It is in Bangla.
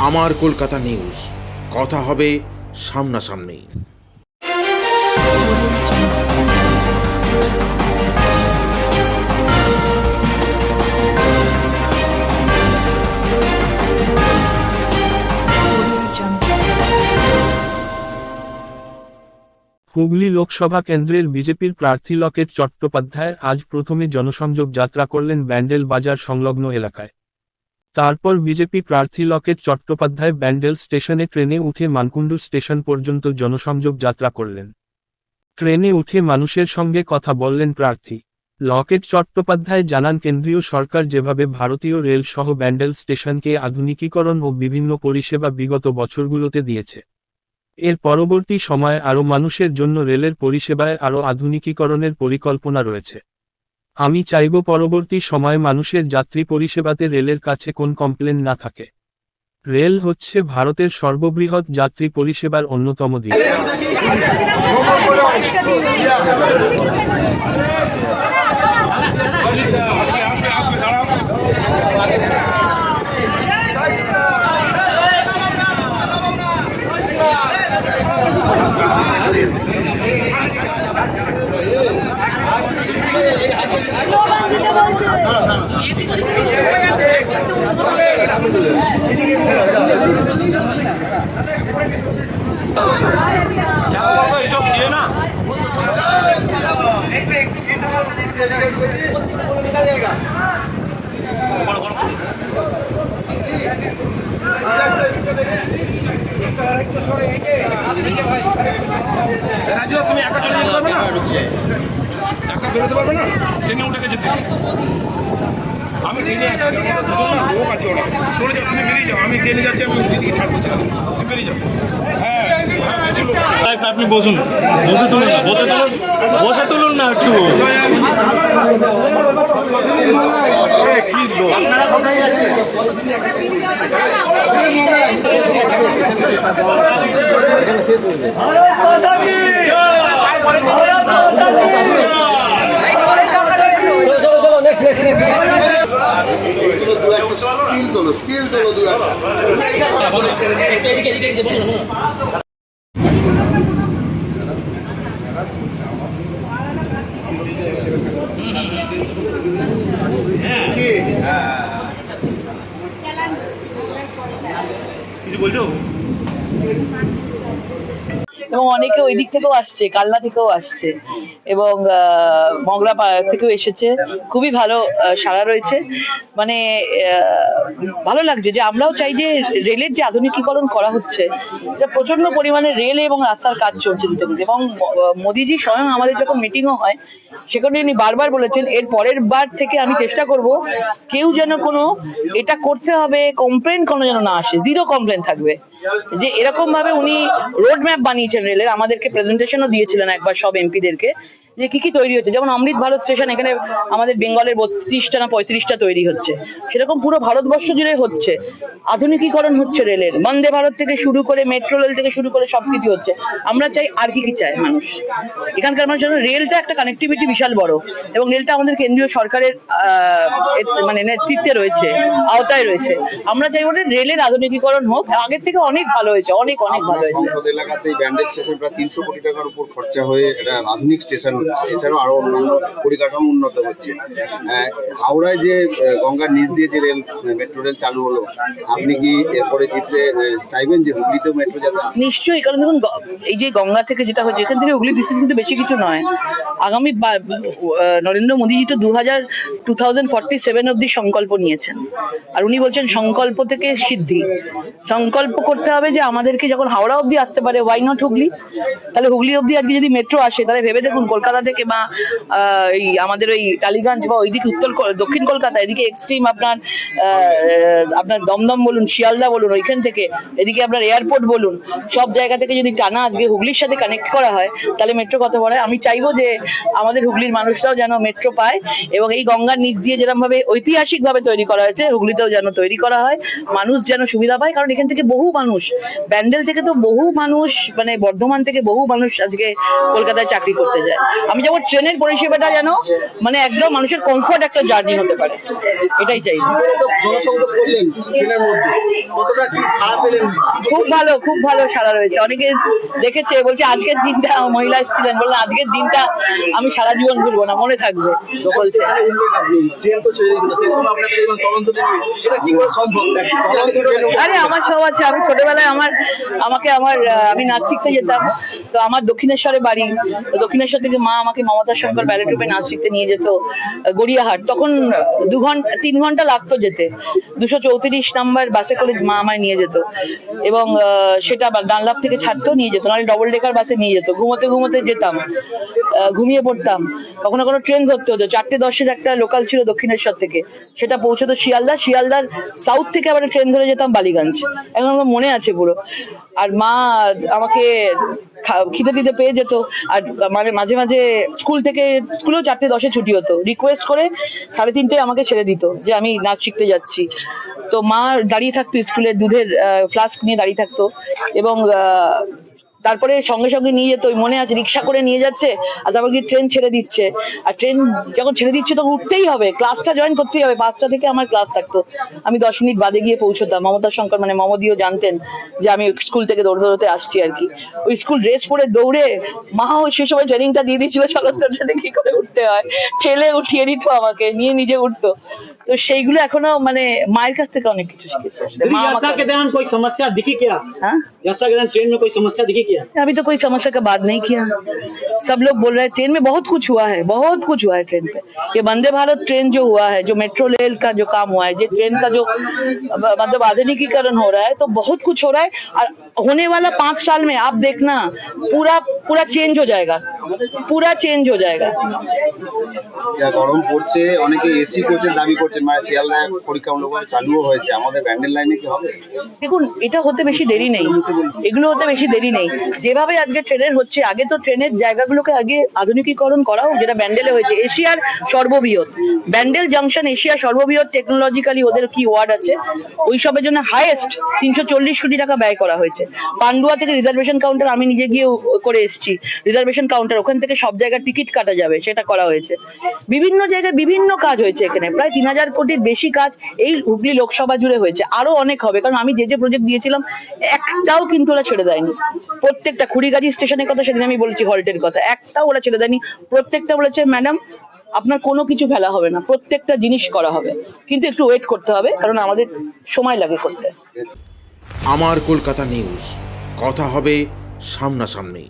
আমার কলকাতা নিউজ, কথা হবে সামনাসামনি। হুগলি লোকসভা কেন্দ্রের বিজেপির প্রার্থী লকেট চট্টোপাধ্যায় আজ প্রথমে জনসংযোগ যাত্রা করলেন ব্যান্ডেল বাজার সংলগ্ন এলাকায়। তারপর বিজেপি প্রার্থী লকেট চট্টোপাধ্যায় ব্যান্ডেল স্টেশনে ট্রেনে উঠে মানকুণ্ডু স্টেশন পর্যন্ত জনসংযোগ যাত্রা করলেন। ট্রেনে উঠে মানুষের সঙ্গে কথা বললেন প্রার্থী লকেট চট্টোপাধ্যায় জানান, কেন্দ্রীয় সরকার যেভাবে ভারতীয় রেল সহ ব্যান্ডেল স্টেশনকে আধুনিকীকরণ ও বিভিন্ন পরিষেবা বিগত বছরগুলোতে দিয়েছে, এর পরবর্তী সময়ে আরও মানুষের জন্য রেলের পরিষেবায় আরও আধুনিকীকরণের পরিকল্পনা রয়েছে। আমি চাইব পরবর্তী সময়ে মানুষের যাত্রী পরিষেবাতে রেলের কাছে কোন কমপ্লেন না থাকে। রেল হচ্ছে ভারতের সর্ববৃহৎ যাত্রী পরিষেবার অন্যতম দিক। তুমি একা চলে যেতে পারবে না, একা বেরোতে পারবে না, ট্রেনে উঠে যেতে। আমি ট্রেনে আছি, লোক আছে ওরা, চলে যাও, তুমি বেরিয়ে যাও, আমি ট্রেনে যাচ্ছি, আমি দিদিকে ছাড় করছি, তুমি বেরিয়ে যাও। হ্যাঁ প্রচুর লোক আছে। আপনি বসুন, বসে তুলুন না, বসে তুলুন না একটু। কি লোক, আপনারা কোথায় যাচ্ছেন? স্কিল তোলো দু কিছু বলছো? এবং অনেকে ওই দিক থেকেও আসছে, কালনা থেকেও আসছে এবং মগরা থেকেও এসেছে। খুবই ভালো সাড়া রয়েছে, মানে ভালো লাগছে যে আমরাও চাই যে রেলের যে আধুনিকীকরণ করা হচ্ছে, এটা প্রচন্ড পরিমাণে রেল এবং রাস্তার কাজ চলছে দুটো, এবং মোদিজি স্বয়ং আমাদের যখন মিটিংও হয় সেখানে উনি বারবার বলেছেন এর পরের বার থেকে আমি চেষ্টা করব কেউ যেন কোনো এটা করতে হবে কমপ্লেন কোনো যেন না আসে, জিরো কমপ্লেন থাকবে। যে এরকম ভাবে উনি রোড ম্যাপ বানিয়েছেন রেলের, আমাদেরকে প্রেজেন্টেশনও দিয়েছিলেন একবার সব এমপিদেরকে, যে কি কি তৈরি হচ্ছে। যেমন অমৃত ভারত স্টেশন এখানে আমাদের বেঙ্গলের 32টা না 35টা তৈরি হচ্ছে, সেরকম পুরো ভারতবর্ষ জুড়ে হচ্ছে, আধুনিকীকরণ হচ্ছে রেলের। বন্দে ভারত থেকে শুরু করে মেট্রো রেল থেকে শুরু করে সবকিছু হচ্ছে। আমরা চাই আর কি কি চায় মানুষ, এখানকার মানুষ জন্য রেলটা একটা কানেক্টিভিটি বিশাল বড়, এবং রেলটা আমাদের কেন্দ্রীয় সরকারের মানে নেতৃত্বে রয়েছে, আওতায় রয়েছে। আমরা চাই ওদের রেলের আধুনিকীকরণ হোক, আগের থেকে অনেক ভালো হয়েছে, অনেক অনেক ভালো হয়েছে। এলাকাতে ব্যান্ডেল স্টেশন প্রায় 300 কোটি টাকার উপর খরচা হয়ে এটা আধুনিক স্টেশন হচ্ছে, এছাড়াও আরো অন্যান্য পরিকাঠামো উন্নত হচ্ছে। হাওড়ায় যে গঙ্গার নিচ দিয়ে যে রেল মেট্রো রেল চালু হলো, আপনি কি এরপরে জিতলে চাইবেন যে হুগলিতেও মেট্রো যাতে? নিশ্চয়ই, কারণ দেখুন এই যে গঙ্গা থেকে যেটা হচ্ছে এখান থেকে হুগলি ডিস্ট্রিক্ট কিন্তু বেশি কিছু নয়। আগামী নরেন্দ্র মোদীজি তো 2047 অব্দি সংকল্প নিয়েছেন, আর উনি বলছেন সংকল্প থেকে সিদ্ধি। সংকল্প করতে হবে যে আমাদেরকে যখন হাওড়া অব্দি আসতে পারে, ওয়াই নট হুগলি? তাহলে হুগলি অব্দি আজকে যদি মেট্রো আসে, তাহলে ভেবে দেখুন কলকাতা থেকে বা এই আমাদের ওই টালিগঞ্জ বা ওইদিকে দক্ষিণ কলকাতা, এদিকে এক্সট্রিম আপনার দমদম বলুন, শিয়ালদা বলুন, ওইখান থেকে এদিকে আপনার এয়ারপোর্ট বলুন, সব জায়গা থেকে যদি টানা আজকে হুগলির সাথে কানেক্ট করা হয়, তাহলে মেট্রো কত বড় হয়। আমি চাইবো যে আমাদের হুগলির মানুষরাও যেন মেট্রো পায়, এবং এই গঙ্গার নিচ দিয়ে যেরকম ভাবে ঐতিহাসিক ভাবে তৈরি করা হয়েছে, হুগলিতেও যেন তৈরি করা হয়, মানুষ যেন সুবিধা পায়। কারণ এখান থেকে বহু মানুষ, ব্যান্ডেল থেকে তো বহু মানুষ, মানে বর্ধমান থেকে বহু মানুষ আজকে কলকাতায় চাকরি করতে যায়। আমি যেমন ট্রেনের পরিষেবাটা যেন মানে একদম মানুষের কমফোর্ট একটা জার্নি হতে পারে, এটাই চাই। জনসংযোগ করলেন ট্রেনের মধ্যে, কতটা কি ভাড়া পেলেন? খুব ভালো সাড়া রয়েছে। অনেকে দেখেছে, বলছে আজকের দিনটা, মহিলা এসেছিলেন, বললেন আজকের দিনটা আমি সারা জীবন ভুলবো না, মনে থাকবে বলছে। ট্রেন তো ছেড়ে দিল, সেই সময় আপনাকে যখন তদন্ত নেবে, এটা কি করে সম্ভব? আরে আমার সব আছে। আমি ছোটবেলায় আমি নাচ শিখতে যেতাম, তো আমার দক্ষিণেশ্বরে বাড়ি, তো দক্ষিণেশ্বর থেকে মা আমাকে মমতা শঙ্কর ব্যালে ট্রুপে নাচ শিখতে নিয়ে যেত গড়িয়াহাট। তখন 3 ঘন্টা লাগতো যেতে, 234 নাম্বার বাসে করে মা আমায় নিয়ে যেত, এবং সেটা ডানলাভ থেকে ছাড়তেও নিয়ে যেত, নাহলে ডবল ডেকার বাসে নিয়ে যেত। ঘুমোতে যেতাম, ঘুমিয়ে পড়তাম। কখনো ট্রেন ধরতে হতো, 4:10 একটা লোকাল ছিল দক্ষিণেশ্বর থেকে, সেটা পৌঁছতো শিয়ালদার সাউথ থেকে আবার ট্রেন ধরে যেতাম বালিগঞ্জ। এখন আমার মনে আছে পুরো। আর মা আমাকে খিদে দিতে পেয়ে যেত, আর মানে মাঝে মাঝে স্কুলেও 4:10 ছুটি হতো, রিকোয়েস্ট করে 3:30 আমাকে ছেড়ে দিত যে আমি নাচ শিখতে যাচ্ছি। তো মা দাঁড়িয়ে থাকতো, স্কুলের দুধের ফ্লাস্ক নিয়ে দাঁড়িয়ে থাকতো, এবং তারপরে সঙ্গে সঙ্গে নিয়ে যেত। মনে আছে, রিক্সা করে নিয়ে যাচ্ছে, আর তারপর কি ট্রেন ছেড়ে দিচ্ছে, আর ট্রেন যখন ছেড়ে দিচ্ছে তখন উঠতেই হবে, ক্লাসটা জয়েন করতেই হবে। 5টা থেকে আমার ক্লাস থাকতো, আমি 10 মিনিট বাদে গিয়ে পৌঁছতাম। মমতা শঙ্কর মানে মমদিও জানতেন যে আমি স্কুল থেকে দৌড়তে আসছি আর কি। ওই স্কুল ড্রেস পরে দৌড়ে, মাও সে সময় ট্রেনিংটা দিয়ে দিয়েছিল ট্রেনে কি করে উঠতে হয়, ঠেলে উঠিয়ে দিত আমাকে, নিয়ে নিজে উঠতো। তো সেইগুলো এখনো মানে মায়ের কাছ থেকে অনেক কিছু শিখেছি। यात्रा के दौरान कोई समस्या दिखी क्या? हाँ? यात्रा के दौरान ट्रेन में कोई समस्या दिखी क्या? अभी तो कोई समस्या का बात नहीं किया। सब लोग बोल रहे हैं ट्रेन में बहुत कुछ हुआ है ट्रेन पे। ये वंदे भारत ट्रेन जो हुआ है, जो मेट्रो रेल का जो काम हुआ है, ये ट्रेन का जो मतलब आधुनिकीकरण हो रहा है, तो बहुत कुछ हो रहा है। और होने वाला 5 साल में आप देखना पूरा चेंज हो जाएगा, पूरा चेंज हो जाएगा। গরম পড়ছে, অনেকে এসি কোচের দাবি করছেন, মানে শিয়ালদায় পরীক্ষামূলকভাবে চালুও হয়েছে। আমাদের ব্যান্ডেল লাইনে কি হবে? দেখুন, এটা হতে বেশি দেরি নেই, এগুলো হতে বেশি দেরি নেই। যেভাবে আজকে ট্রেনের হচ্ছে, আগে তো ট্রেনের জায়গাগুলোকে আগে আধুনিকীকরণ করা হোক, যেটা ব্যান্ডেলে হয়েছে। এশিয়ার সর্ববৃহৎ ব্যান্ডেল জাংশন, এশিয়ার সর্ববৃহৎ টেকনোলজিক্যালি ওদের কি ওয়ার্ড আছে, ওইসবের জন্য হাইয়েস্ট 340 কোটি টাকা ব্যয় করা হয়েছে। পান্ডুয়া থেকে রিজার্ভেশন কাউন্টার আমি নিজে গিয়ে করে এসেছি, রিজার্ভেশন কাউন্টার, ওখান থেকে সব জায়গায় টিকিট কাটা যাবে, সেটা করা হয়েছে। বিভিন্ন জায়গায় বিভিন্ন কাজ হয়েছে এখানে, প্রায় 3000 কোটির বেশি কাজ এই হুগলি লোকসভা জুড়ে হয়েছে, আরো অনেক হবে। কারণ আমি যে প্রজেক্ট দিয়েছিলাম একটাও কিন্তু ওরা ছেড়ে দেয়নি। প্রত্যেকটা খুড়িগাজি স্টেশনের কথা সেদিন আমি বলছি, হল্টের কথা, একটাও ওরা ছেড়ে দেয়নি। প্রত্যেকটা বলেছে ম্যাডাম আপনার কোনো কিছু ফেলা হবে না, প্রত্যেকটা জিনিস করা হবে, কিন্তু একটু ওয়েট করতে হবে, কারণ আমাদের সময় লাগে করতে। আমার কলকাতা নিউজ, কথা হবে সামনাসামনি।